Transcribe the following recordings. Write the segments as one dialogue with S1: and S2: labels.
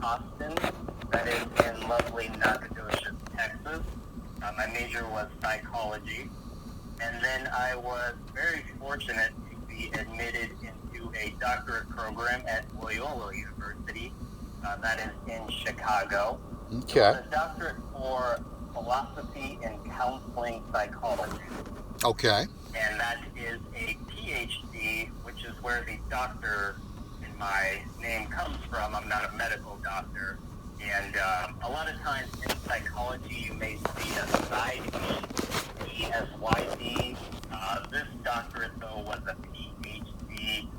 S1: Austin, that is in lovely Nacogdoches, Texas. My major was psychology, and then I was very fortunate to be admitted into a doctorate program at Loyola University, that is in Chicago.
S2: Okay.
S1: It's a doctorate for philosophy and counseling psychology.
S2: Okay.
S1: And that is a PhD, which is where the doctor in my name comes from. I'm not a medical doctor. And a lot of times in psychology, you may see a side E, PSYD. This doctorate, though, was a PhD,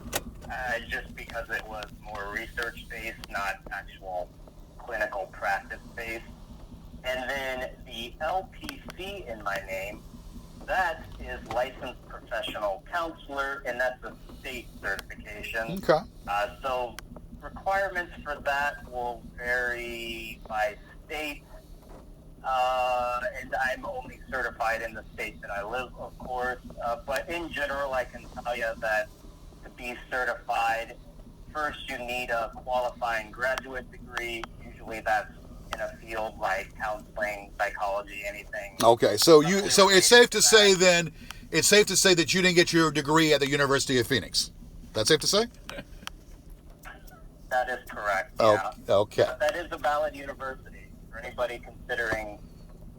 S1: just because it was more research-based, not actual clinical practice-based. And then the LPC in my name, that is licensed professional counselor, and that's a state certification.
S2: Okay.
S1: So requirements for that will vary by state, and I'm only certified in the state that I live, of course. But in general, I can tell you that to be certified, first you need a qualifying graduate degree. Usually that's in a field like counseling, psychology, anything.
S2: Okay, so it's safe to say then, it's safe to say that you didn't get your degree at the University of Phoenix. That's safe to say?
S1: That is correct. Yeah.
S2: Okay.
S1: But that is a valid university for anybody considering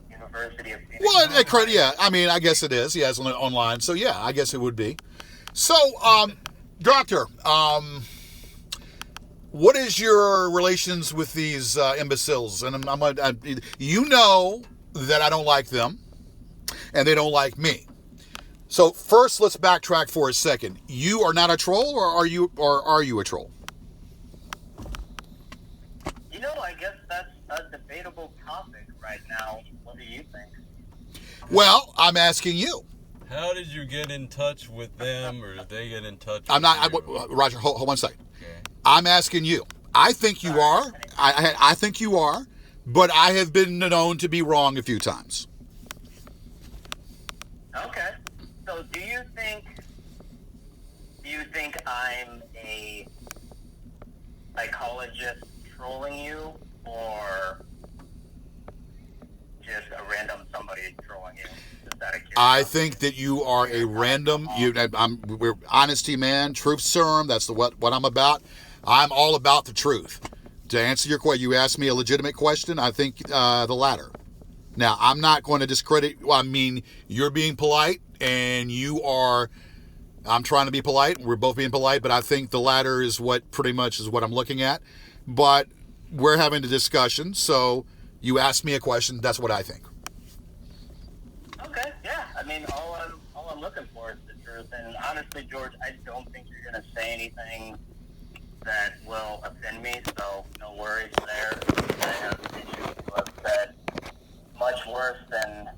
S1: University of Phoenix.
S2: Well, yeah, I mean, I guess it is. Yeah, it's online, so yeah, I guess it would be. So, Doctor, what is your relations with these imbeciles? And you know that I don't like them, and they don't like me. So first, let's backtrack for a second. You are not a troll, or are you a troll?
S1: You know, I guess that's a debatable topic right now. What do you think?
S2: Well, I'm asking you.
S3: How did you get in touch with them, or did they get in touch with
S2: I'm not.
S3: you?
S2: Roger, hold 1 second.
S3: Okay.
S2: I'm asking you. I think you are. I think you are, but I have been known to be wrong a few times.
S1: Okay. So do you think I'm a psychologist trolling you, or just a random somebody trolling you? Just out of curiosity.
S2: I think that you are a random. We're honesty, man. Truth serum. That's what I'm about. I'm all about the truth. To answer your question, you asked me a legitimate question. I think the latter. Now, I'm not going to discredit. Well, I mean, you're being polite, and you are. I'm trying to be polite. We're both being polite, but I think the latter is what pretty much is what I'm looking at. But we're having a discussion, so you asked me a question. That's what I think.
S1: Okay, yeah. I mean, all I'm looking for is the truth. And honestly, George, I don't think you're going to say anything that will offend me, so no worries there. I have issues to have said much worse than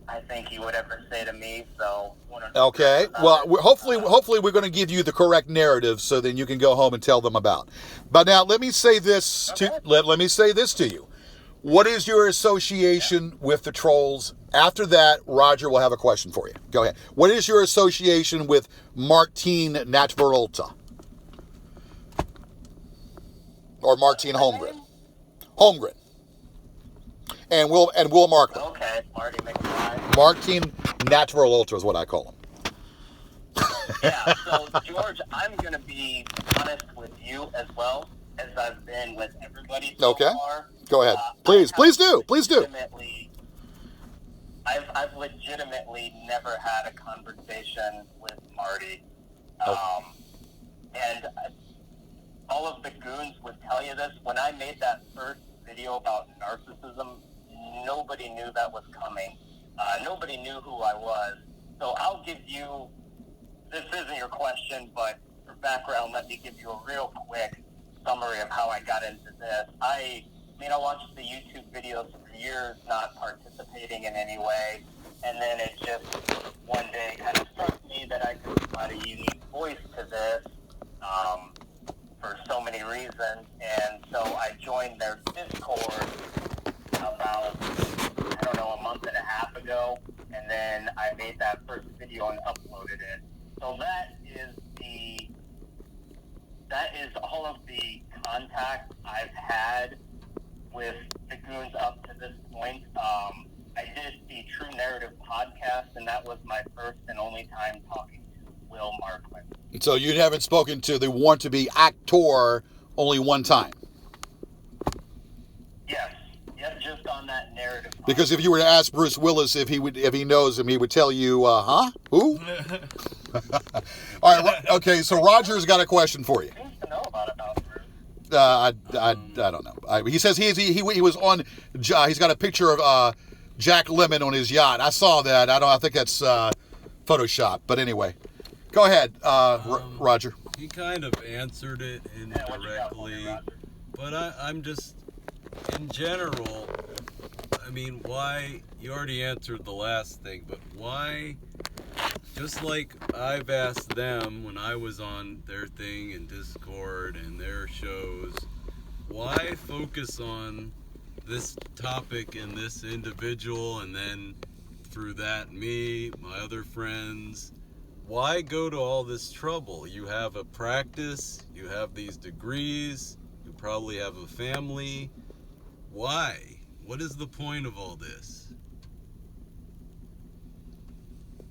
S1: I think he would ever say to me, so...
S2: Okay, well, hopefully we're going to give you the correct narrative so then you can go home and tell them about. But now, let me say this let me say this to you. What is your association with the trolls? After that, Roger will have a question for you. Go ahead. What is your association with Martine Natverolta? Or Martine Holmgren? Holmgren. And Will Markland.
S1: Okay, Marty McFly.
S2: Martine Natverolta is what I call him.
S1: Yeah, so George, I'm going to be honest with you as well as I've been with everybody so far.
S2: Go ahead. Please do.
S1: I've legitimately never had a conversation with Marty. And all of the goons would tell you this. When I made that first video about narcissism, nobody knew that was coming. Nobody knew who I was. So I'll give you, this isn't your question, but for background, let me give you a real quick summary of how I got into this. I watched the YouTube videos for years, not participating in any way. And then it just one day kind of struck me that I could provide a unique voice to this for so many reasons. And so I joined their Discord about, a month and a half ago. And then I made that first video and uploaded it. So that is the that is all of the contact I've had with the goons up to this point. I did the True Narrative podcast, and that was my first and only time talking to Will Markman.
S2: So you haven't spoken to the want-to-be actor only one time?
S1: Yes. Yep, just on that narrative podcast.
S2: Because if you were to ask Bruce Willis if he knows him, he would tell you, huh? Who? All right. Okay. So Roger's got a question for you.
S1: Seems to know about Bruce.
S2: I don't know. He says he was on. He's got a picture of Jack Lemmon on his yacht. I saw that. I think that's Photoshop. But anyway, go ahead, Roger.
S3: He kind of answered it indirectly, but I'm just, in general, I mean, why, you already answered the last thing, but why, just like I've asked them when I was on their thing in Discord and their shows, why focus on this topic and this individual, and then through that me, my other friends? Why go to all this trouble? You have a practice, you have these degrees, you probably have a family. Why? What is the point of all this?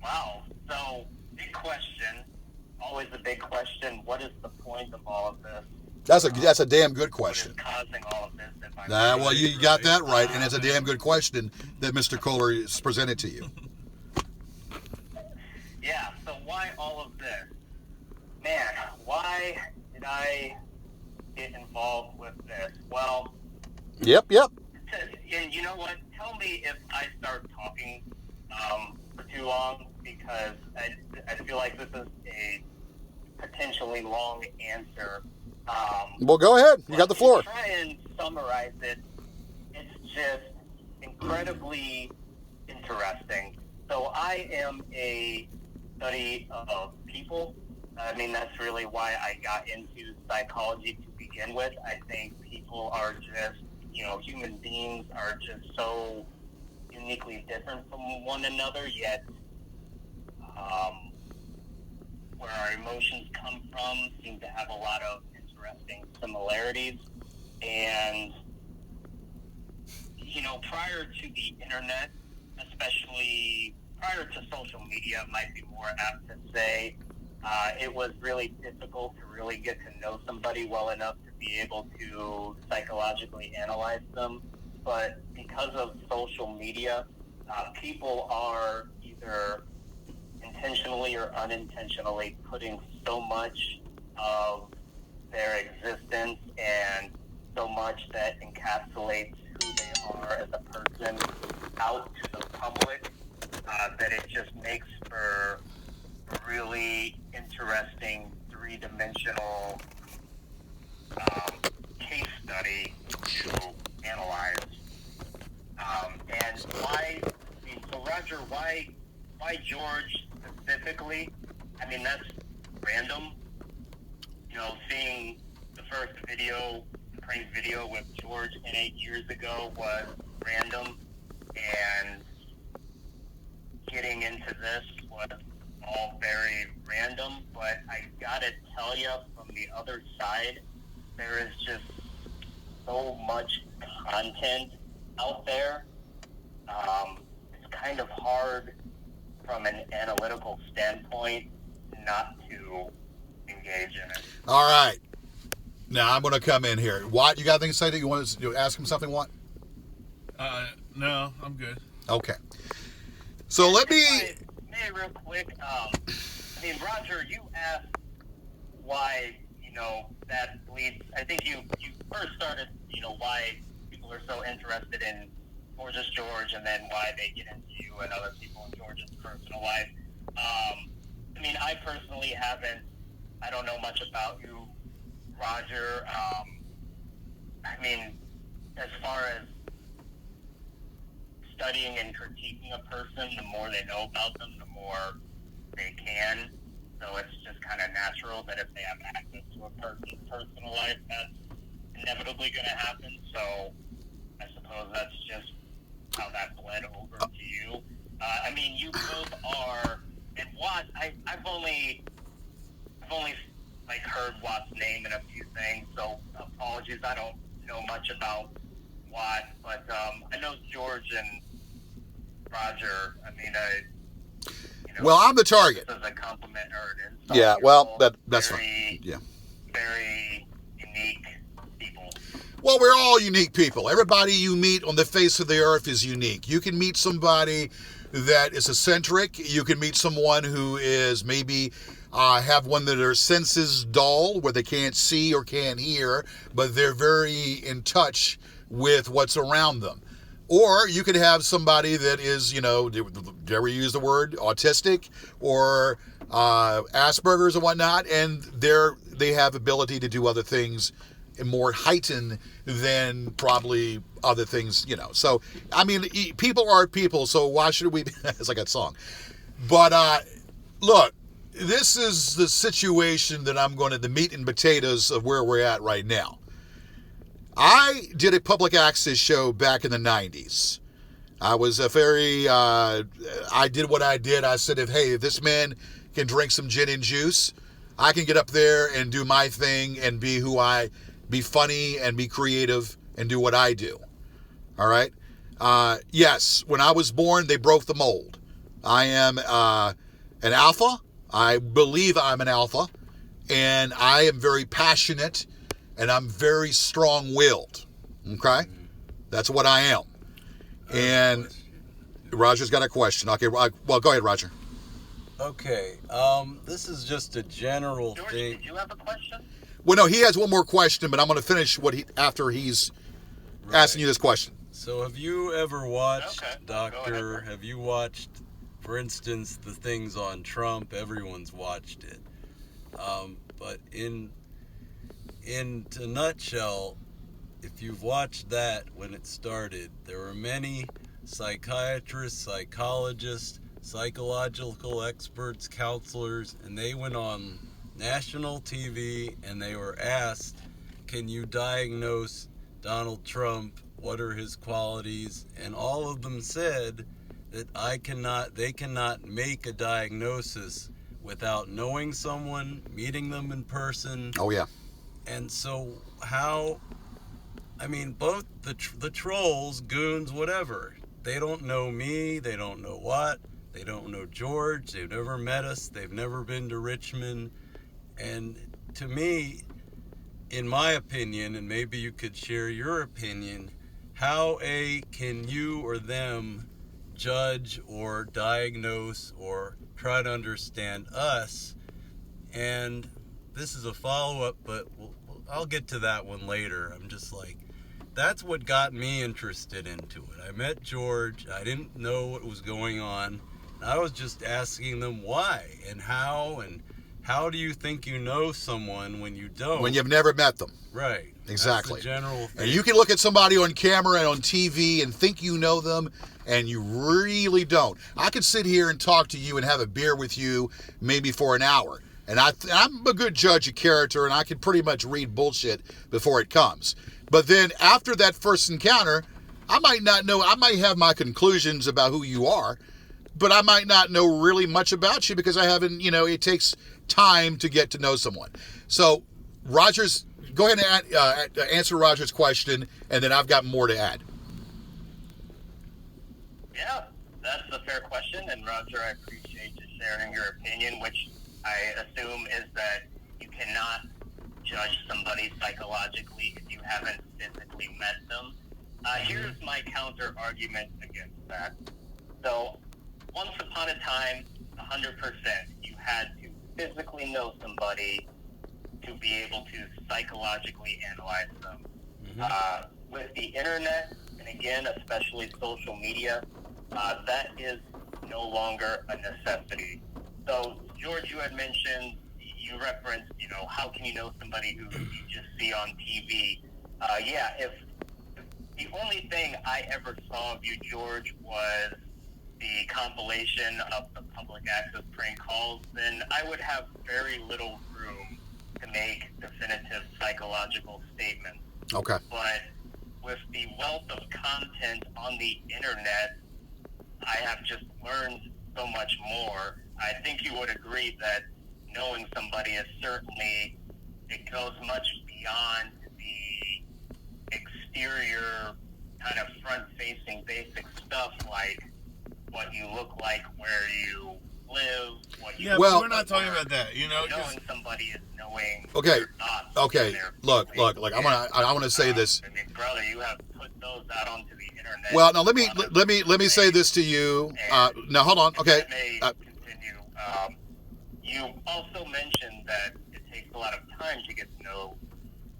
S1: Wow. So, big question. Always a big question. What is the point of all of this?
S2: That's a damn good question.
S1: What is causing all of this?
S2: Well, you got that right, and it's a damn good question that Mr. Kohler has presented to you.
S1: Yeah, so why all of this? Man, why did I get involved with this? Well...
S2: Yep.
S1: And you know what? Tell me if I start talking for too long, because I feel like this is a potentially long answer.
S2: Well, go ahead. You got the floor.
S1: To try and summarize it, it's just incredibly interesting. So I am a study of people. I mean, that's really why I got into psychology to begin with. I think people are just, human beings are just so uniquely different from one another, yet where our emotions come from seem to have a lot of interesting similarities. And, prior to the internet, especially prior to social media, it might be more apt to say, it was really difficult to really get to know somebody well enough to be able to psychologically analyze them. But because of social media, people are either intentionally or unintentionally putting so much of their existence and so much that encapsulates who they are as a person out to the public, that it just makes for a really interesting three-dimensional case study to analyze. And why, so Roger, why George specifically? I mean, that's random. Seeing the first video, the prank video with George 8 years ago was random, and getting into this was all very random, but I gotta tell you, from the other side, there is just so much content out there. It's kind of hard from an analytical standpoint not to engage in it.
S2: All right. Now I'm going to come in here. Watt, you got anything to say? You want to ask him something, Watt?
S4: No, I'm good.
S2: Okay. So let me...
S1: May real quick, Roger, you asked why, that leads... I think you first started, why people are so interested in Gorgeous George, and then why they get into you and other people in George's personal life. I personally haven't... I don't know much about you, Roger. As far as studying and critiquing a person, the more they know about them, the more they can. So it's just kind of natural that if they have access to a person's personal life, that's inevitably going to happen. So I suppose that's just how that bled over to you. You both are, and Watt, I've only like heard Watt's name in a few things, so apologies. I don't know much about Watt, but I know George and Roger. I mean,
S2: well, I'm the target.
S1: This is a compliment or an insult.
S2: Yeah, well, that's
S1: very,
S2: fine. Yeah.
S1: Very unique people.
S2: Well, we're all unique people. Everybody you meet on the face of the earth is unique. You can meet somebody that is eccentric. You can meet someone who is maybe have one of their senses dull, where they can't see or can't hear, but they're very in touch with what's around them. Or you could have somebody that is, did you ever use the word autistic or Asperger's and whatnot, and they have ability to do other things more heightened than probably other things, So, I mean, people are people, so why should we... It's like that song. But, look, this is the situation that the meat and potatoes of where we're at right now. I did a public access show back in the 90s. I was I did what I did. I said, if this man can drink some gin and juice, I can get up there and do my thing and be funny and be creative and do what I do. All right? Yes, when I was born, they broke the mold. I am an alpha. I believe I'm an alpha. And I am very passionate. And I'm very strong-willed, okay? That's what I am. And Roger's got a question. Okay, well, go ahead, Roger.
S3: Okay, this is just a general
S1: George,
S3: thing.
S1: did you have a question?
S2: Well, no, he has one more question, but I'm going to finish after he's asking you this question.
S3: So have you ever watched,
S1: Okay,
S3: Doctor, have you watched, for instance, the things on Trump? Everyone's watched it. But in a nutshell, if you've watched that when it started, there were many psychiatrists, psychologists, psychological experts, counselors, and they went on national TV and they were asked, can you diagnose Donald Trump? What are his qualities? And all of them said that they cannot make a diagnosis without knowing someone, meeting them in person.
S2: Oh, yeah.
S3: And so both the trolls, goons, whatever, they don't know me, they don't know Watt, they don't know George, they've never met us, they've never been to Richmond. And to me, in my opinion, and maybe you could share your opinion, how can you or them judge or diagnose or try to understand us? And this is a follow-up, but I'll get to that one later. I'm just like, that's what got me interested into it. I met George. I didn't know what was going on. I was just asking them why and how do you think you know someone when you don't?
S2: When you've never met them.
S3: Right.
S2: Exactly.
S3: That's the general thing.
S2: And you can look at somebody on camera and on TV and think you know them, and you really don't. I could sit here and talk to you and have a beer with you maybe for an hour. And I'm a good judge of character, and I can pretty much read bullshit before it comes. But then after that first encounter, I might not know. I might have my conclusions about who you are, but I might not know really much about you because I haven't, it takes time to get to know someone. So, go ahead and answer Roger's question, and then I've got more to add.
S1: Yeah, that's a fair question, and Roger, I appreciate you sharing your opinion, which I assume is that you cannot judge somebody psychologically if you haven't physically met them. Here's my counter argument against that. So, once upon a time, 100%, you had to physically know somebody to be able to psychologically analyze them. With the internet, and again, especially social media, that is no longer a necessity. So, George, you had mentioned, you referenced, how can you know somebody who you just see on TV? If the only thing I ever saw of you, George, was the compilation of the public access prank calls, then I would have very little room to make definitive psychological statements.
S2: Okay.
S1: But with the wealth of content on the internet, I have just learned so much more. I think you would agree that knowing somebody is certainly, it goes much beyond the exterior kind of front-facing basic stuff like what you look like, where you live, what you
S2: Well,
S4: we're not talking about that.
S1: knowing somebody is knowing
S2: Okay.
S1: their thoughts.
S2: Okay.
S1: and their
S2: Look.
S1: feelings.
S2: I want to say this.
S1: I mean, brother, you have put those out onto the internet.
S2: Well, now let me say this to you. Now hold on. Okay.
S1: If I may continue. You also mentioned that it takes a lot of time to get to know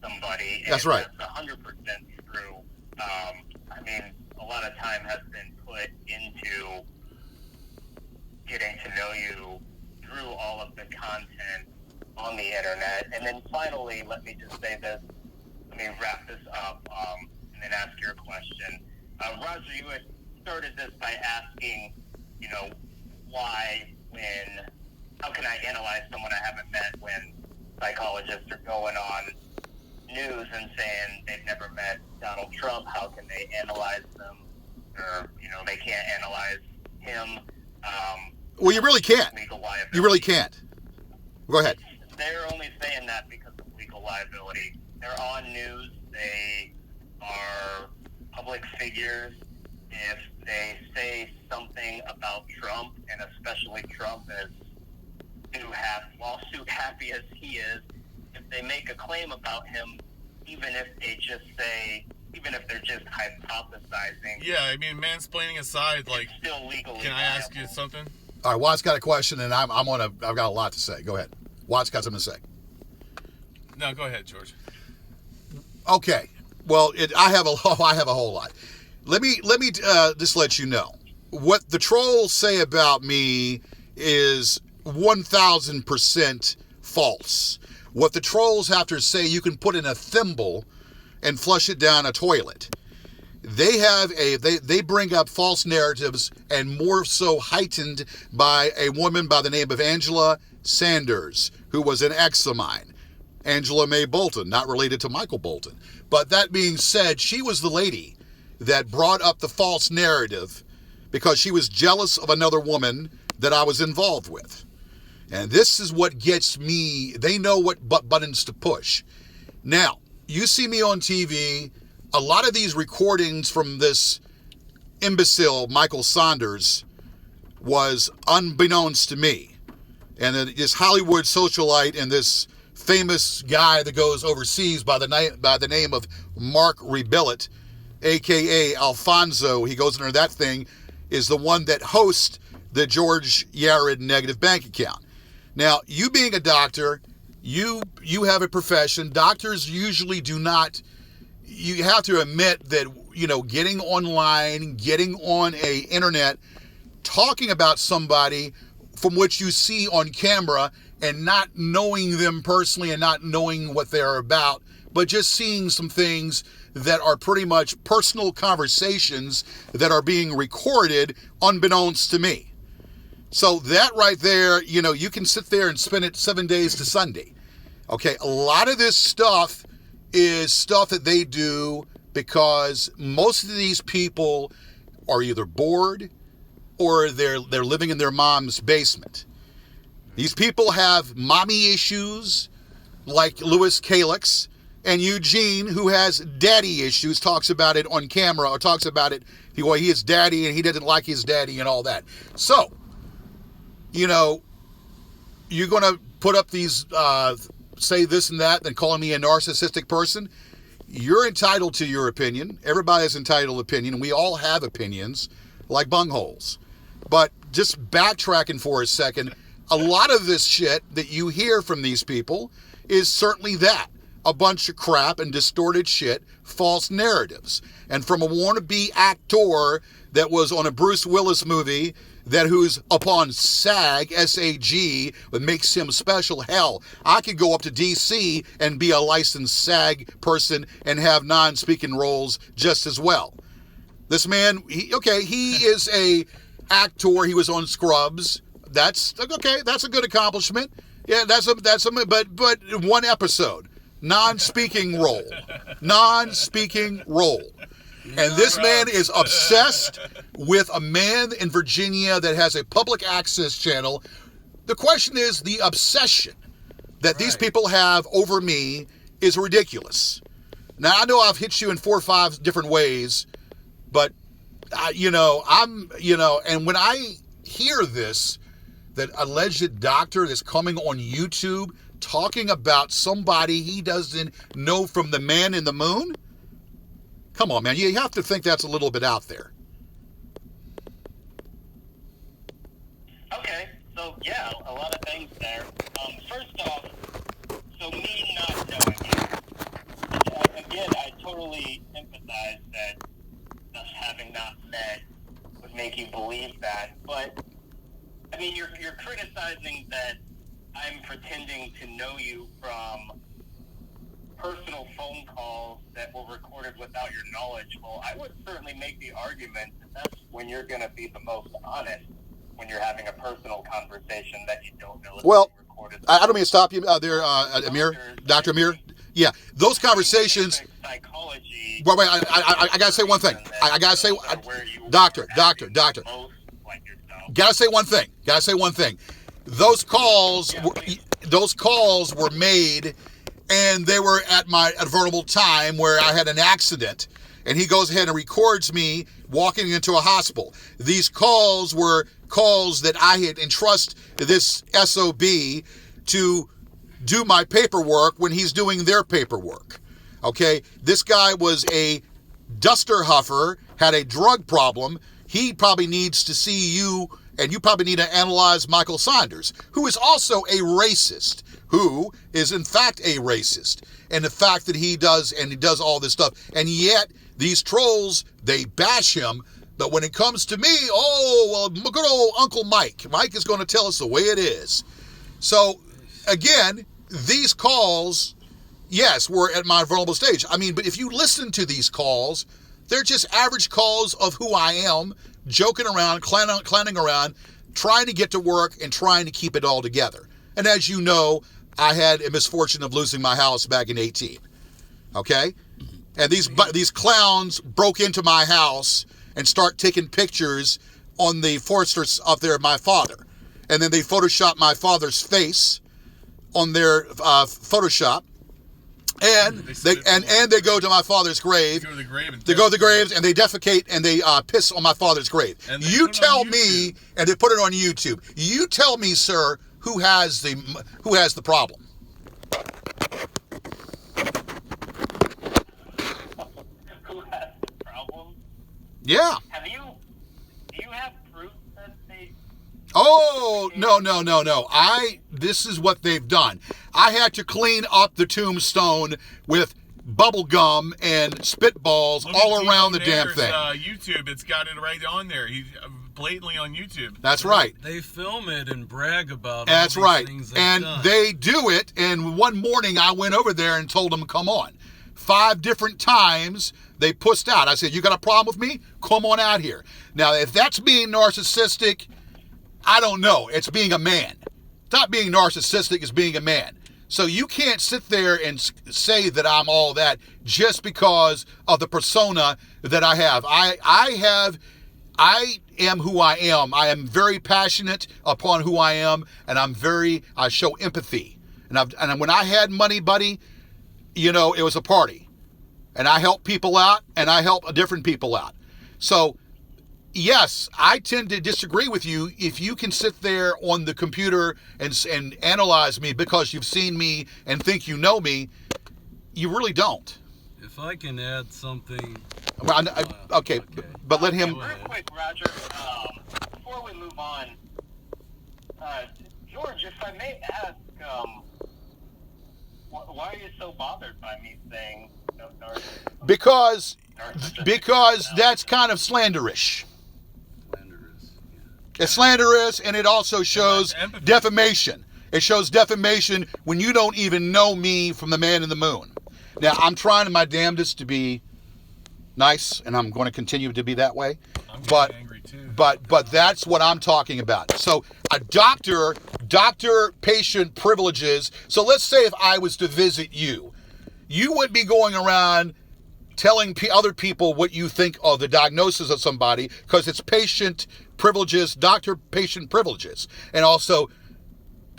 S1: somebody.
S2: That's right.
S1: That's 100% true. I mean, a lot of time has been put into getting to know you through all of the content on the internet. And then finally, let me just say this. Let me wrap this up and then ask your question. Roger, you had started this by asking, how can I analyze someone I haven't met when psychologists are going on news and saying they've never met Donald Trump? How can they analyze them? Or, they can't analyze him.
S2: Well, you really can't.
S1: Legal liability.
S2: You really can't. Go ahead.
S1: They're only saying that because of legal liability. They're on news. They are public figures. If they say something about Trump, and especially Trump as lawsuit happy as he is, if they make a claim about him, even if they're just hypothesizing.
S4: Yeah, I mean, mansplaining aside, like,
S1: it's still legally
S4: can I ask you
S1: viable.
S4: something?
S2: All right. Watt's got a question, and I've got a lot to say. Go ahead. Watt's got something to say.
S4: No, go ahead, George.
S2: Okay. Well, I have a whole lot. Let me just let you know what the trolls say about me is 1,000% false. What the trolls have to say, you can put in a thimble and flush it down a toilet. They bring up false narratives, and more so heightened by a woman by the name of Angela Sanders, who was an ex of mine. Angela May Bolton, not related to Michael Bolton. But that being said, she was the lady that brought up the false narrative because she was jealous of another woman that I was involved with. And this is what gets me. They know what buttons to push. Now, you see me on TV. A lot of these recordings from this imbecile, Michael Saunders, was unbeknownst to me. And this Hollywood socialite and this famous guy that goes overseas by the name of Mark Rebillet, a.k.a. Alfonso, he goes under that thing, is the one that hosts the George Yared negative bank account. Now, you being a doctor, you have a profession. Doctors usually do not. You have to admit that, getting online, getting on a internet, talking about somebody from which you see on camera and not knowing them personally and not knowing what they're about, but just seeing some things that are pretty much personal conversations that are being recorded unbeknownst to me. So that right there, you can sit there and spin it 7 days to Sunday. Okay, a lot of this stuff is stuff that they do because most of these people are either bored or they're living in their mom's basement. These people have mommy issues like Louis Calix, and Eugene, who has daddy issues, talks about it on camera, or talks about it, he is daddy and he doesn't like his daddy and all that. So, you're going to put up these, say this and that, then calling me a narcissistic person. You're entitled to your opinion. Everybody's entitled to opinion, and we all have opinions like bungholes. But just backtracking for a second, a lot of this shit that you hear from these people is certainly that. A bunch of crap and distorted shit, false narratives. And from a wannabe actor that was on a Bruce Willis movie who's upon SAG, S-A-G, that makes him special. Hell, I could go up to D.C. and be a licensed SAG person and have non-speaking roles just as well. This man, he is a actor. He was on Scrubs. That's okay. That's a good accomplishment. Yeah, but one episode, non-speaking role. And this man is obsessed with a man in Virginia that has a public access channel The question is the obsession that these people have over me is ridiculous. Now, I know I've hit you in 4 or 5 different ways, but, and when I hear this, that alleged doctor that's coming on YouTube talking about somebody he doesn't know from the man in the moon, come on, man, you have to think that's a little bit out there.
S1: Okay, so yeah, a lot of things there. First off, so me not knowing you, again, I totally empathize that us having not met would make you believe that, but I mean, you're criticizing that I'm pretending to know you from personal phone calls that were recorded without your knowledge. Well, I would certainly make the argument that that's when you're going to be the most honest, when you're having a personal conversation that you don't know is being recorded.
S2: I don't mean to stop you there, Amir, Dr. Amir. Yeah, those conversations.
S1: Psychology.
S2: Wait, I gotta say one thing. I gotta say, doctor. Gotta say one thing. Those calls were made, and they were at a vulnerable time where I had an accident, and he goes ahead and records me walking into a hospital. These calls were calls that I had entrusted this SOB to do my paperwork when he's doing their paperwork. Okay, this guy was a duster huffer, had a drug problem. He probably needs to see you, and you probably need to analyze Michael Saunders, who is also a racist, who is in fact a racist. And the fact that he does all this stuff, and yet these trolls, they bash him. But when it comes to me, good old Uncle Mike. Mike is going to tell us the way it is. So, again, these calls, yes, were at my vulnerable stage. I mean, but if you listen to these calls, they're just average calls of who I am, joking around, clowning around, trying to get to work and trying to keep it all together. And as you know, I had a misfortune of losing my house back in 2018. Okay? And these clowns broke into my house and start taking pictures on the Foresters up there of my father. And then they photoshopped my father's face on their Photoshop. And they go to my father's grave. They go to the graves and they defecate and they piss on my father's grave. You tell me, and they put it on YouTube. You tell me, sir, who has the problem?
S1: Who has the problem?
S2: Yeah.
S1: Do you have proof that they?
S2: Oh, no. This is what they've done. I had to clean up the tombstone with bubble gum and spitballs all around the damn thing.
S4: YouTube, it's got it right on there. He's blatantly on YouTube.
S2: That's right.
S3: They film it and brag about
S2: That's
S3: all
S2: right.
S3: these things they've
S2: And
S3: done.
S2: they do it, and one morning I went over there and told them, come on. 5 different times they pushed out. I said, you got a problem with me? Come on out here. Now, if that's being narcissistic, I don't know. It's being a man. It's not being narcissistic, it's being a man. So you can't sit there and say that I'm all that just because of the persona that I have. I am who I am. I am very passionate upon who I am, and I show empathy. And when I had money, buddy, it was a party. And I help people out, and I help different people out. So, yes, I tend to disagree with you if you can sit there on the computer and analyze me because you've seen me and think you know me. You really don't.
S3: If I can add something.
S2: Well, okay, but let him.
S1: Real quick, Roger, before we move on, George, if I may ask, why are you so bothered by me saying narcissism?
S2: Because that's kind of slanderish. It's slanderous, and it also shows defamation. It shows defamation when you don't even know me from the man in the moon. Now, I'm trying my damnedest to be nice, and I'm going to continue to be that way.
S4: I'm getting angry too.
S2: But that's what I'm talking about. So a doctor-patient privileges. So let's say if I was to visit you, you would be going around telling other people what you think of the diagnosis of somebody because it's patient privileges, doctor-patient privileges. And also,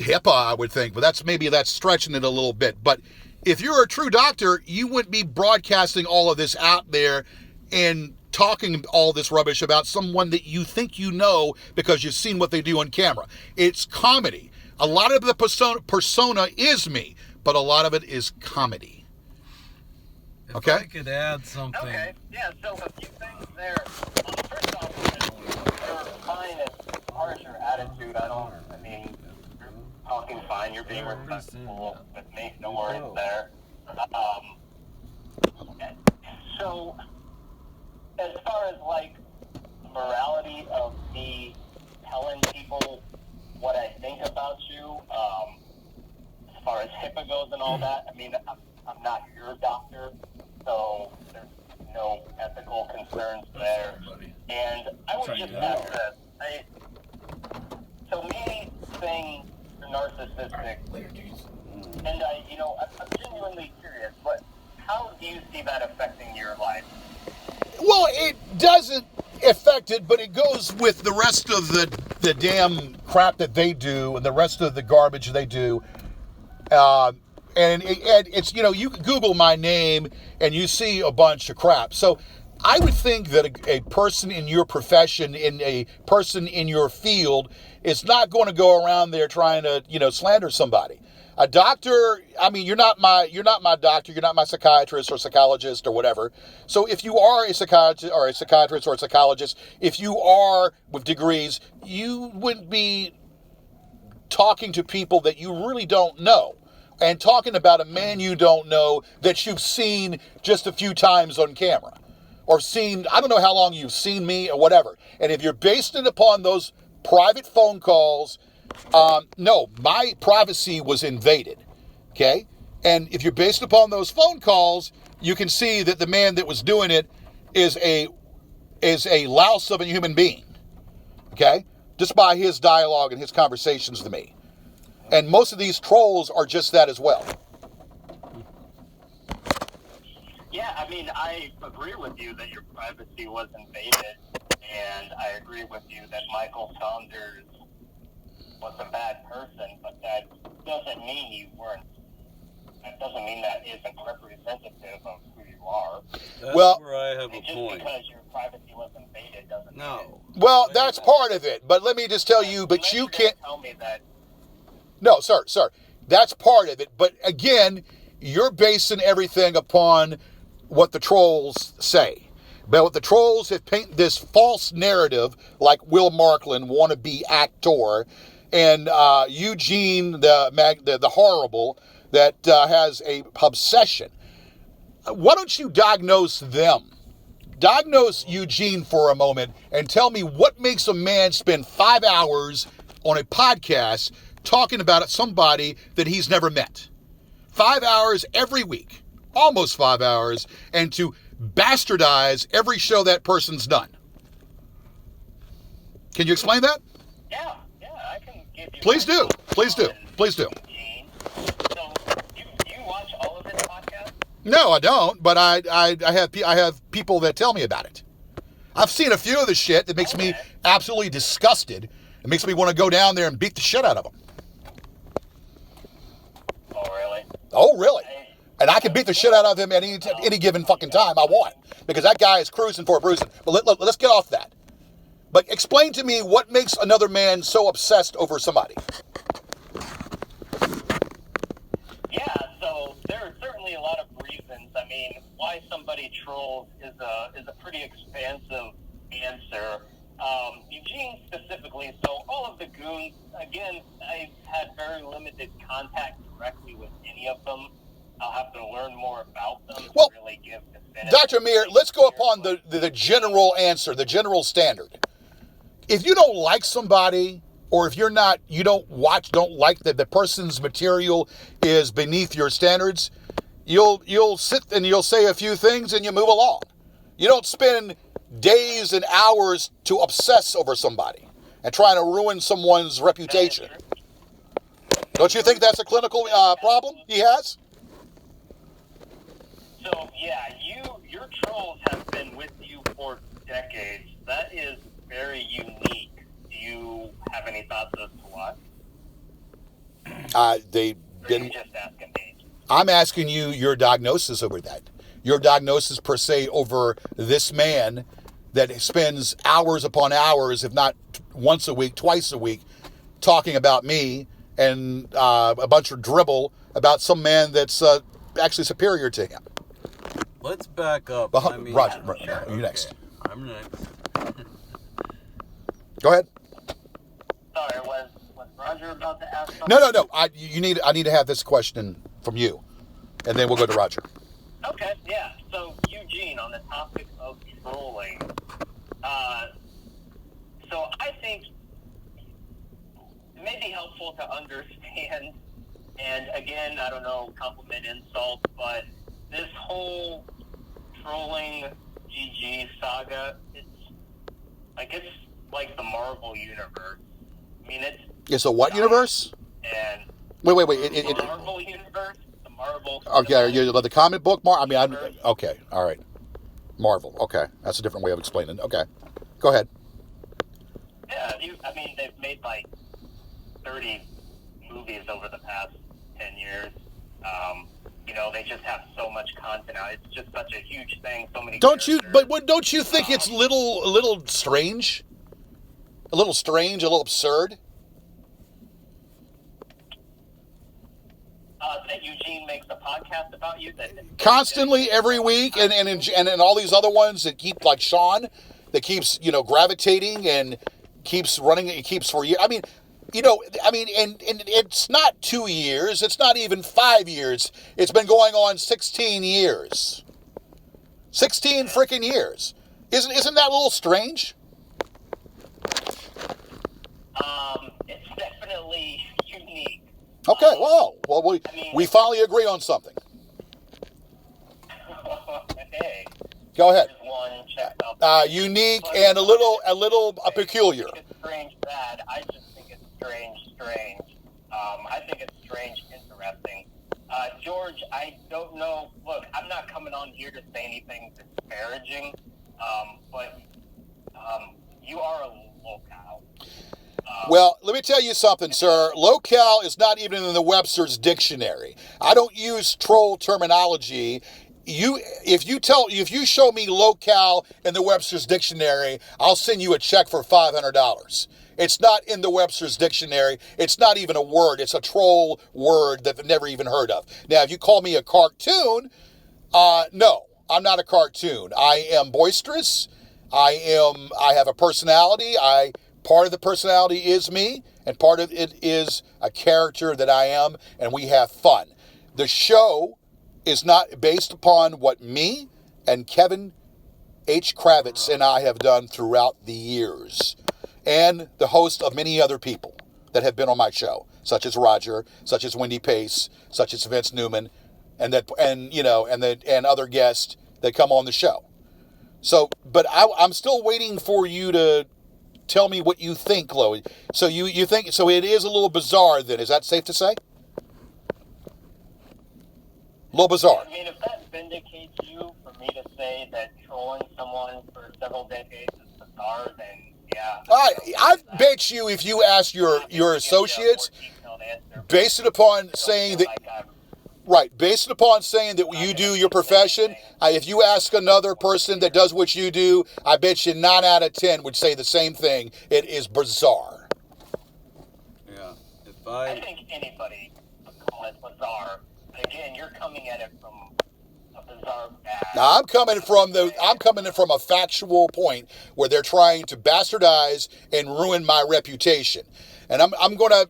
S2: HIPAA, I would think, but that's stretching it a little bit. But if you're a true doctor, you wouldn't be broadcasting all of this out there and talking all this rubbish about someone that you think you know because you've seen what they do on camera. It's comedy. A lot of the persona is me, but a lot of it is comedy.
S3: If I could add something.
S1: Okay, yeah, so a few things there. First off, you're fine as far as your attitude. You're talking fine, you're being respectful with me, no worries there. So, as far as, like, morality of me telling people what I think about you, as far as HIPAA goes and all that, I'm not your doctor, so there's no ethical concerns there. And I would just ask this. So me saying narcissistic, and I'm genuinely curious, but how do you see that affecting your life?
S2: Well, it doesn't affect it, but it goes with the rest of the damn crap that they do and the rest of the garbage they do. And it's, you Google my name and you see a bunch of crap. So I would think that a person in your profession, in a person in your field, is not going to go around there trying to, slander somebody. A doctor, you're not my doctor, you're not my psychiatrist or psychologist or whatever. So if you are a psychiatrist or a psychologist, if you are with degrees, you wouldn't be talking to people that you really don't know and talking about a man you don't know that you've seen just a few times on camera or seen, I don't know how long you've seen me or whatever. And if you're based it upon those private phone calls, no, my privacy was invaded, okay? And if you're based upon those phone calls, you can see that the man that was doing it is a louse of a human being, okay? Just by his dialogue and his conversations to me. And most of these trolls are just that as well.
S1: Yeah, I agree with you that your privacy was invaded, and I agree with you that Michael Saunders was a bad person, but that doesn't mean you weren't. That doesn't mean that isn't representative of who you are.
S3: That's where I have a
S1: just
S3: point.
S1: Just because your privacy was invaded doesn't mean it.
S2: Well, that's part of it, but let me just tell you, but you can't
S1: tell me that.
S2: No, sir. That's part of it. But again, you're basing everything upon what the trolls say. But what the trolls have painted this false narrative, like Will Marklin, wannabe actor, and Eugene, the horrible, that has a obsession. Why don't you diagnose them? Diagnose Eugene for a moment and tell me what makes a man spend 5 hours on a podcast talking about somebody that he's never met. 5 hours every week, almost 5 hours, and to bastardize every show that person's done. Can you explain that?
S1: Yeah, I can give you.
S2: Please do.
S1: So, you watch all of his podcasts?
S2: No, I don't, but I have people that tell me about it. I've seen a few of the shit that makes me absolutely disgusted. It makes me want to go down there and beat the shit out of them. Oh, really? And I can beat the shit out of him at any given fucking time I want. Because that guy is cruising for a bruising. But let's get off that. But explain to me what makes another man so obsessed over somebody.
S1: Yeah, so there are certainly a lot of reasons. Why somebody trolls is a pretty expansive answer. Eugene specifically, so all of the goons, again, I've had very limited contact directly with any of them. I'll have to learn more about them to really give definitive.
S2: Dr. Amir, let's go upon the general answer, the general standard. If you don't like somebody, or if you don't like that the person's material is beneath your standards, you'll sit and you'll say a few things and you move along. You don't spend days and hours to obsess over somebody and trying to ruin someone's reputation. Don't you think that's a clinical problem he has?
S1: So, yeah, your trolls have been with you for decades. That is very unique. Do you have any thoughts as to why?
S2: They've
S1: Or are
S2: been.
S1: you just asking me?
S2: I'm asking you your diagnosis over that. Your diagnosis per se over this man that spends hours upon hours, if not once a week, twice a week, talking about me and a bunch of dribble about some man that's actually superior to him.
S3: Let's back up.
S2: Roger, you next.
S3: I'm next.
S2: Go ahead.
S1: Sorry, was Roger about to ask something?
S2: No. I need to have this question from you, and then we'll go to Roger.
S1: Okay, yeah. So, Eugene, on the topic of trolling. So I think it may be helpful to understand, and again, I don't know, compliment, insult, but this whole trolling GG saga, it's like the Marvel universe. I mean,
S2: It's a what universe?
S1: And
S2: Wait.
S1: the Marvel universe, the Marvel.
S2: Okay, the comic book okay, all right. Marvel, okay. That's a different way of explaining it. Okay. Go ahead.
S1: Yeah, they've made like 30 movies over the past 10 years. They just have so much content now. It's just such a huge thing. So many.
S2: Don't you think it's a little strange? A little strange, a little absurd?
S1: That Eugene makes a podcast about you?
S2: Constantly, every week, and all these other ones that keep, like Sean, that keeps, gravitating and keeps running, it keeps for years. And it's not 2 years, it's not even 5 years. It's been going on 16 years. 16 freaking years. Isn't that a little strange?
S1: It's definitely unique.
S2: Okay, well, we finally agree on something.
S1: Hey.
S2: Go ahead.
S1: One checked out.
S2: Unique and a little peculiar.
S1: I think it's strange bad. I just think it's strange. I think it's strange interesting. George, I don't know. Look, I'm not coming on here to say anything disparaging, but you are a locale.
S2: Well, let me tell you something, sir. Locale is not even in the Webster's dictionary. I don't use troll terminology. If you show me locale in the Webster's dictionary, I'll send you a check for $500. It's not in the Webster's dictionary. It's not even a word. It's a troll word that I've never even heard of. Now, if you call me a cartoon, no, I'm not a cartoon. I am boisterous. I have a personality. Part of the personality is me, and part of it is a character that I am, and we have fun. The show is not based upon what me and Kevin H. Kravitz and I have done throughout the years, and the host of many other people that have been on my show, such as Roger, such as Wendy Pace, such as Vince Newman, and other guests that come on the show. So, but I'm still waiting for you to tell me what you think, Chloe. So you think, so it is a little bizarre then, is that safe to say? A little bizarre.
S1: I mean, if that vindicates you for me to say that trolling someone for several decades is bizarre, then yeah.
S2: I bet you if you ask your associates, based upon saying that, right, based upon saying that you do your profession, if you ask another person that does what you do, I bet you 9 out of 10 would say the same thing. It is bizarre.
S3: Yeah.
S1: I think anybody would call it bizarre. But again, you're coming at it from a bizarre bad.
S2: Now, I'm coming from a factual point where they're trying to bastardize and ruin my reputation. And I'm gonna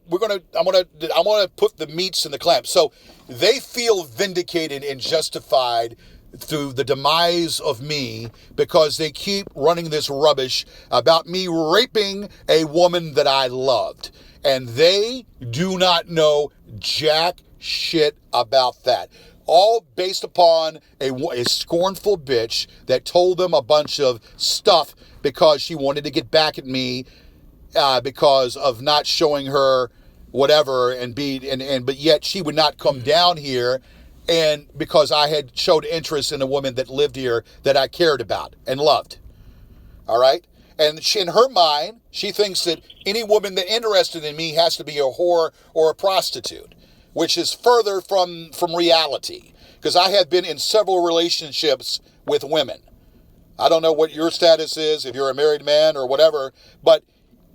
S2: put the meats in the clamps. So they feel vindicated and justified through the demise of me because they keep running this rubbish about me raping a woman that I loved. And they do not know jack shit about that. All based upon a scornful bitch that told them a bunch of stuff because she wanted to get back at me because of not showing her whatever but yet she would not come down here, and because I had showed interest in a woman that lived here that I cared about and loved. All right? And in her mind, she thinks that any woman that interested in me has to be a whore or a prostitute. which is further from reality, because I have been in several relationships with women. I don't know what your status is, if you're a married man or whatever, but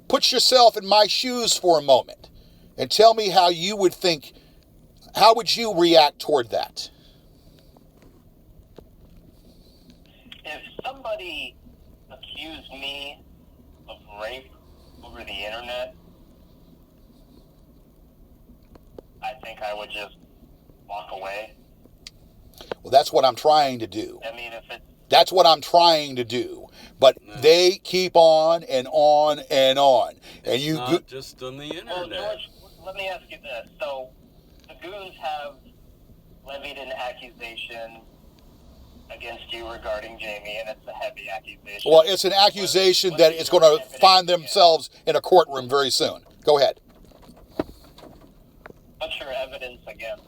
S2: put yourself in my shoes for a moment and tell me how you would think, how would you react toward that?
S1: If somebody accused me of rape over the internet, I think I would just walk away.
S2: Well, that's what I'm trying to do.
S1: I mean, if it's...
S2: That's what I'm trying to do. But they keep on and on and on. And
S3: It's not just on the internet.
S1: Well, George, let me ask you this. So, the goons have levied an accusation against you regarding Jamie, and it's a heavy accusation.
S2: Well, it's an accusation that is going to find themselves in a courtroom very soon. Go ahead.
S1: What's your evidence against?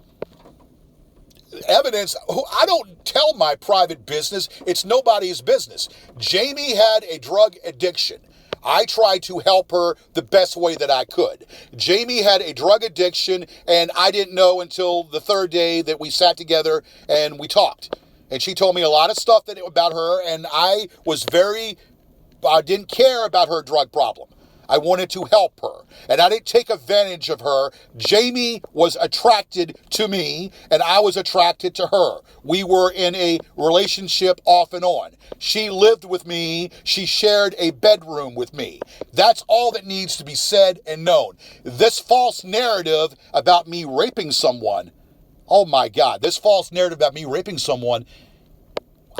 S2: Evidence? I don't tell my private business. It's nobody's business. Jamie had a drug addiction. I tried to help her the best way that I could. Jamie had a drug addiction, and I didn't know until the third day that we sat together and we talked. And she told me a lot of stuff about her, and I didn't care about her drug problem. I wanted to help her, and I didn't take advantage of her. Jamie was attracted to me, and I was attracted to her. We were in a relationship off and on. She lived with me. She shared a bedroom with me. That's all that needs to be said and known. This false narrative about me raping someone, oh my God, this false narrative about me raping someone,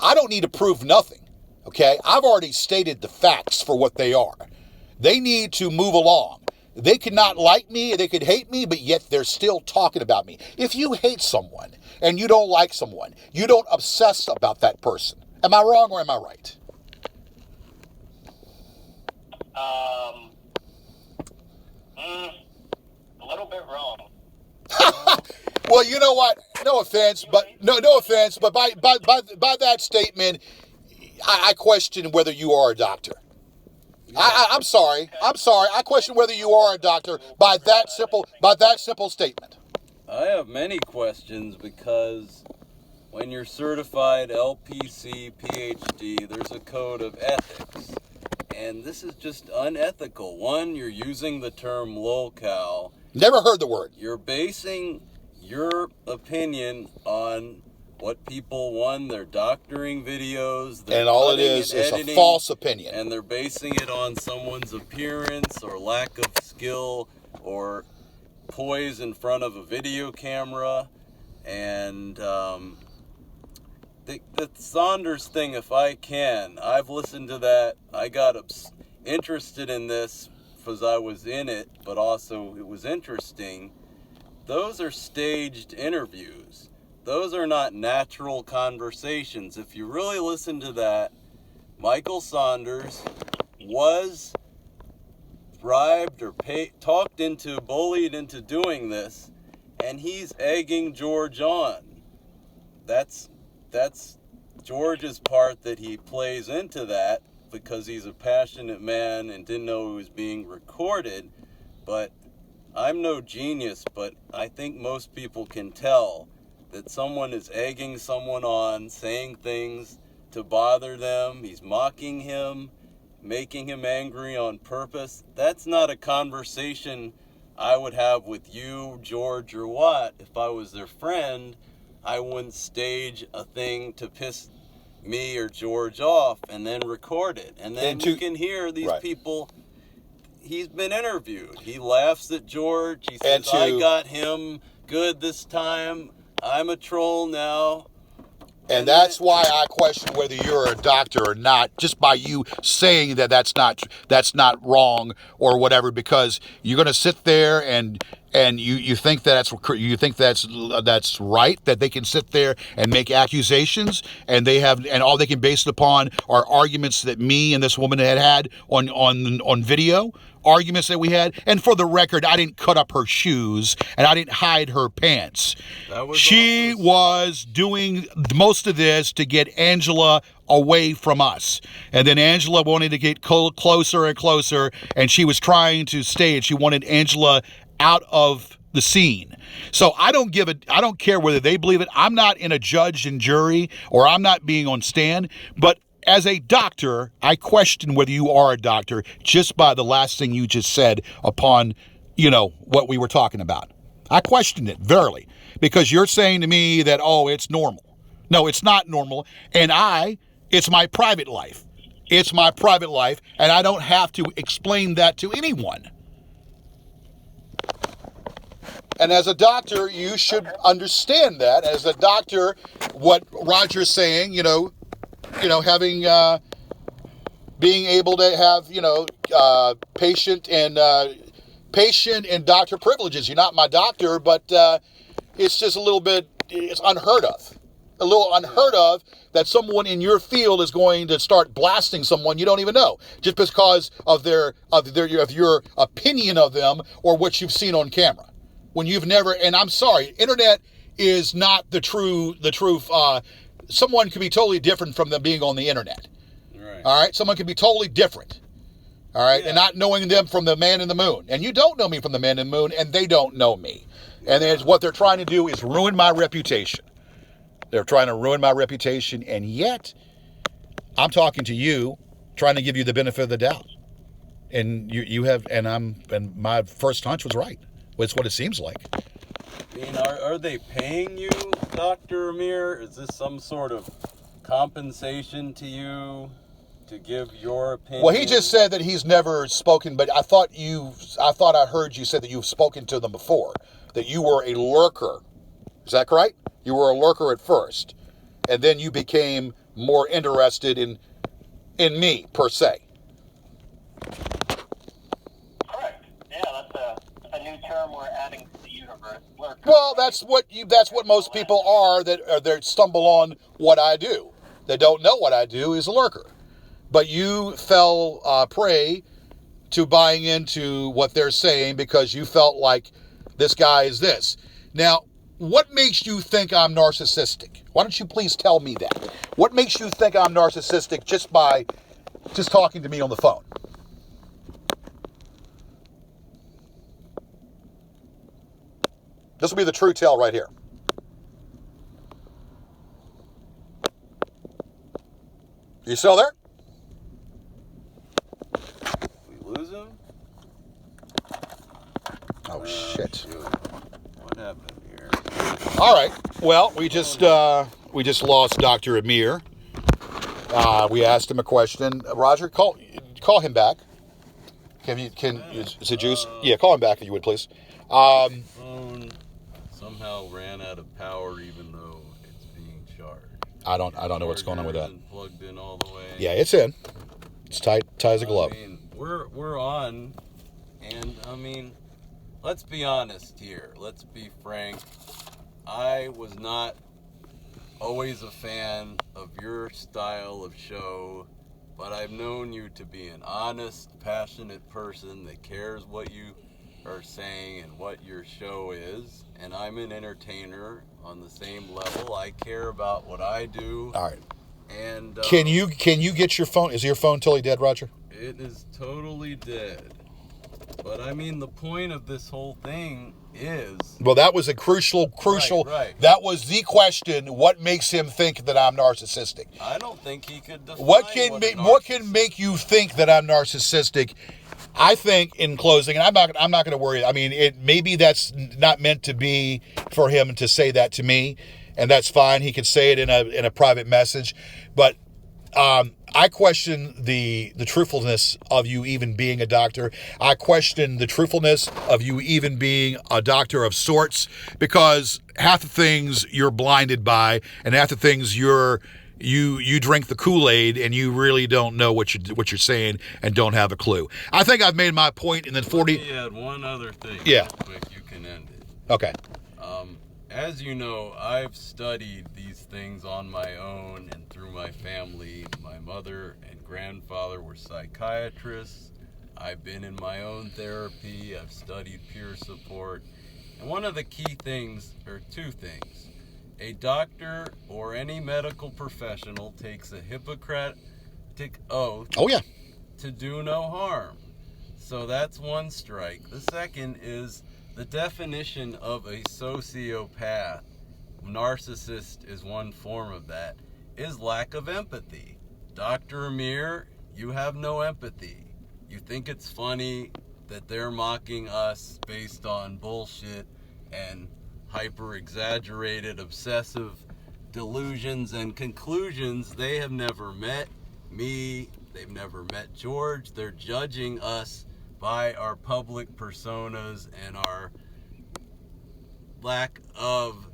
S2: I don't need to prove nothing, okay? I've already stated the facts for what they are. They need to move along. They could not like me, they could hate me, but yet they're still talking about me. If you hate someone and you don't like someone, you don't obsess about that person. Am I wrong or am I right?
S1: A little bit wrong.
S2: Well, you know what? No offense, but by that statement, I question whether you are a doctor. I'm sorry. I question whether you are a doctor by that simple statement.
S3: I have many questions because when you're certified LPC PhD, there's a code of ethics. And this is just unethical. One, you're using the term lolcow.
S2: Never heard the word.
S3: You're basing your opinion on what people, they're doctoring videos.
S2: And all it is a false opinion.
S3: And they're basing it on someone's appearance or lack of skill or poise in front of a video camera. And the Saunders thing, if I can, I've listened to that. I got interested in this because I was in it, but also it was interesting. Those are staged interviews. Those are not natural conversations. If you really listen to that, Michael Saunders was bribed or talked into, bullied into doing this, and he's egging George on. That's George's part that he plays into that because he's a passionate man and didn't know he was being recorded. But I'm no genius, but I think most people can tell that someone is egging someone on, saying things to bother them. He's mocking him, making him angry on purpose. That's not a conversation I would have with you, George, or Watt. If I was their friend, I wouldn't stage a thing to piss me or George off and then record it. And then you can hear these people. He's been interviewed. He laughs at George. He says, I got him good this time. I'm a troll now.
S2: And that's why I question whether you're a doctor or not, just by you saying that that's not wrong or whatever, because you're going to sit there and you think that's right, that they can sit there and make accusations and all they can base it upon are arguments that me and this woman had on video. Arguments that we had, and for the record, I didn't cut up her shoes and I didn't hide her pants. She was doing most of this to get Angela away from us, and then Angela wanted to get closer and closer, and she was trying to stay, and she wanted Angela out of the scene. So I don't care whether they believe it. I'm not in a judge and jury, or I'm not being on stand, but as a doctor, I question whether you are a doctor just by the last thing you just said upon, what we were talking about. I questioned it, verily, because you're saying to me that, oh, it's normal. No, it's not normal. And it's my private life. It's my private life, and I don't have to explain that to anyone. And as a doctor, you should understand that. As a doctor, what Roger's saying, having, being able to have, patient and doctor privileges. You're not my doctor, but it's just it's unheard of. A little unheard of that someone in your field is going to start blasting someone you don't even know just because of your opinion of them or what you've seen on camera. When you've never, and I'm sorry, internet is not the truth. Someone could be totally different from them being on the internet.
S3: Right.
S2: All right. Someone could be totally different. All right. Yeah. And not knowing them from the man in the moon. And you don't know me from the man in the moon, and they don't know me. Yeah. And what they're trying to do is ruin my reputation. They're trying to ruin my reputation, and yet I'm talking to you, trying to give you the benefit of the doubt. And you have, and my first hunch was right. It's what it seems like.
S3: I mean, are they paying you, Dr. Amir? Is this some sort of compensation to you to give your opinion?
S2: Well, he just said that he's never spoken, but I thought I heard you say that you've spoken to them before, that you were a lurker. Is that correct? You were a lurker at first, and then you became more interested in me, per se.
S1: Correct. Yeah, that's a new term we're adding to the universe. Lurker.
S2: Well, that's what most people are that stumble on what I do. They don't know what I do is a lurker. But you fell prey to buying into what they're saying because you felt like this guy is this. Now, what makes you think I'm narcissistic? Why don't you please tell me that? What makes you think I'm narcissistic just by talking to me on the phone? This will be the true tale right here. You still there?
S3: We lose him?
S2: Oh, shit.
S3: Shoot. What happened here?
S2: All right. Well, we just lost Doctor Amir. We asked him a question. Roger, call him back. Is it Juice? Yeah, call him back if you would, please.
S3: Phone somehow ran out of power, even though it's being charged.
S2: I don't know what's going on with that.
S3: Isn't plugged in all the way.
S2: Yeah, it's in. It's tight as a glove.
S3: I mean, we're on, and I mean, let's be honest here. Let's be frank. I was not always a fan of your style of show, but I've known you to be an honest, passionate person that cares what you are saying and what your show is. And I'm an entertainer on the same level. I care about what I do.
S2: All right.
S3: And
S2: can you get your phone? Is your phone totally dead, Roger?
S3: It is totally dead. But I mean, the point of this whole thing is...
S2: Well, that was a crucial.
S3: Right.
S2: That was the question. What makes him think that I'm narcissistic?
S3: I don't think he could define
S2: what can make you think that I'm narcissistic? I think, in closing, and I'm not going to worry. I mean, maybe that's not meant to be for him to say that to me, and that's fine. He could say it in a private message, but I question the truthfulness of you even being a doctor. I question the truthfulness of you even being a doctor of sorts, because half the things you're blinded by, and half the things you drink the Kool-Aid and you really don't know what you're saying and don't have a clue. I think I've made my point in the 40.
S3: Let me add one other thing.
S2: Yeah.
S3: Real quick, you can end it.
S2: Okay.
S3: As you know, I've studied these things on my own and through my family. My mother and grandfather were psychiatrists. I've been in my own therapy. I've studied peer support. And one of the key things, or two things, a doctor or any medical professional takes a Hippocratic oath to do no harm. So that's one strike. The second is The definition of a sociopath, narcissist is one form of that, is lack of empathy. Dr. Amir, you have no empathy. You think it's funny that they're mocking us based on bullshit and hyper-exaggerated, obsessive delusions and conclusions. They have never met me. They've never met George. They're judging us by our public personas and our lack of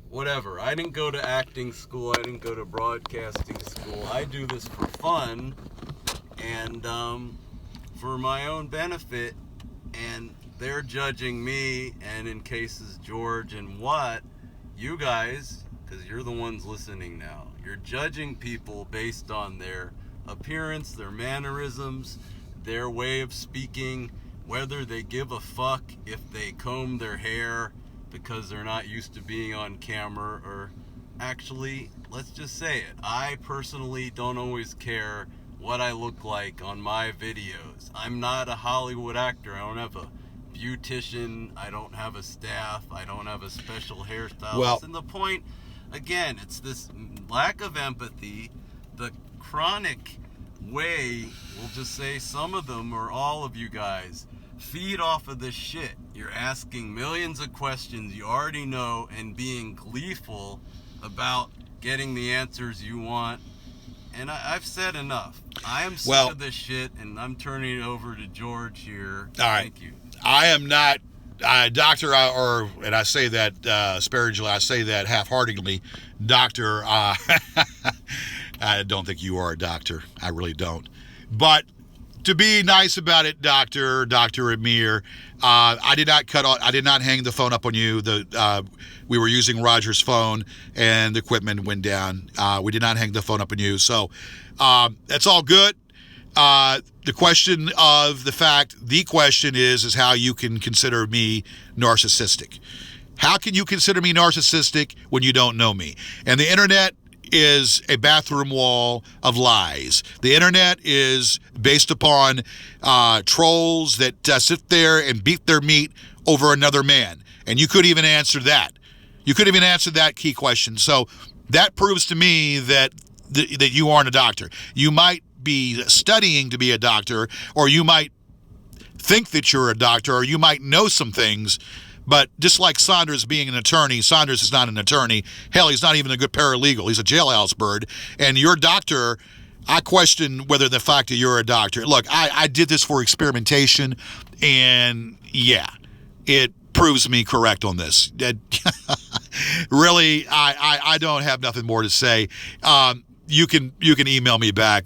S3: whatever. I didn't go to acting school. I didn't go to broadcasting school. I do this for fun and for my own benefit, and they're judging me, and in cases George and Watt, you guys, because you're the ones listening now, you're judging people based on their appearance, their mannerisms, their way of speaking, whether they give a fuck if they comb their hair because they're not used to being on camera, or actually, let's just say it, I personally don't always care what I look like on my videos. I'm not a Hollywood actor. I don't have a beautician. I don't have a staff. I don't have a special hairstylist.
S2: Well,
S3: and the point, again, it's this lack of empathy, the chronic way, we'll just say some of them or all of you guys, feed off of this shit. You're asking millions of questions you already know and being gleeful about getting the answers you want. And I've said enough. I am sick of this shit, and I'm turning it over to George here.
S2: All right.
S3: Thank you.
S2: I am not doctor, and I say that sparingly. I say that half-heartedly, doctor. I don't think you are a doctor. I really don't. But to be nice about it, Doctor Amir, I did not hang the phone up on you. We were using Roger's phone, and the equipment went down. We did not hang the phone up on you, so that's all good. The question is how you can consider me narcissistic. How can you consider me narcissistic when you don't know me? And the internet is a bathroom wall of lies. The internet is based upon trolls that sit there and beat their meat over another man. And you could even answer that. You could even answer that key question. So that proves to me that you aren't a doctor. You might be studying to be a doctor, or you might think that you're a doctor, or you might know some things. But just like Saunders being an attorney, Saunders is not an attorney. Hell, he's not even a good paralegal. He's a jailhouse bird. And your doctor, I question whether the fact that you're a doctor. Look, I did this for experimentation, and yeah, it proves me correct on this. Really, I don't have nothing more to say. You can email me back,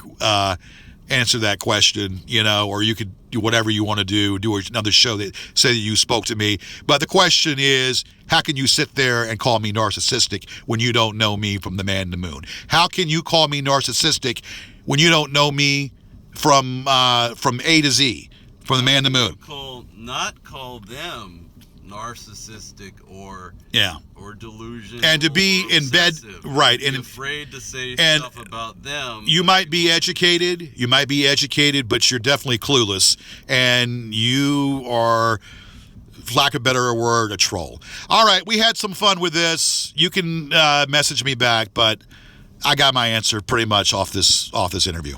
S2: answer that question, or you could do whatever you want to do another show that say that you spoke to me. But the question is, how can you sit there and call me narcissistic when you don't know me from the man in the moon? How can you call me narcissistic when you don't know me from A to Z, from the man in the moon?
S3: Not call them narcissistic or delusional,
S2: and to be in bed, right, and
S3: afraid to say stuff about them.
S2: You might be educated, but you're definitely clueless, and you are, for lack of a better word, a troll. All right, we had some fun with this. You can message me back, but I got my answer pretty much off this interview.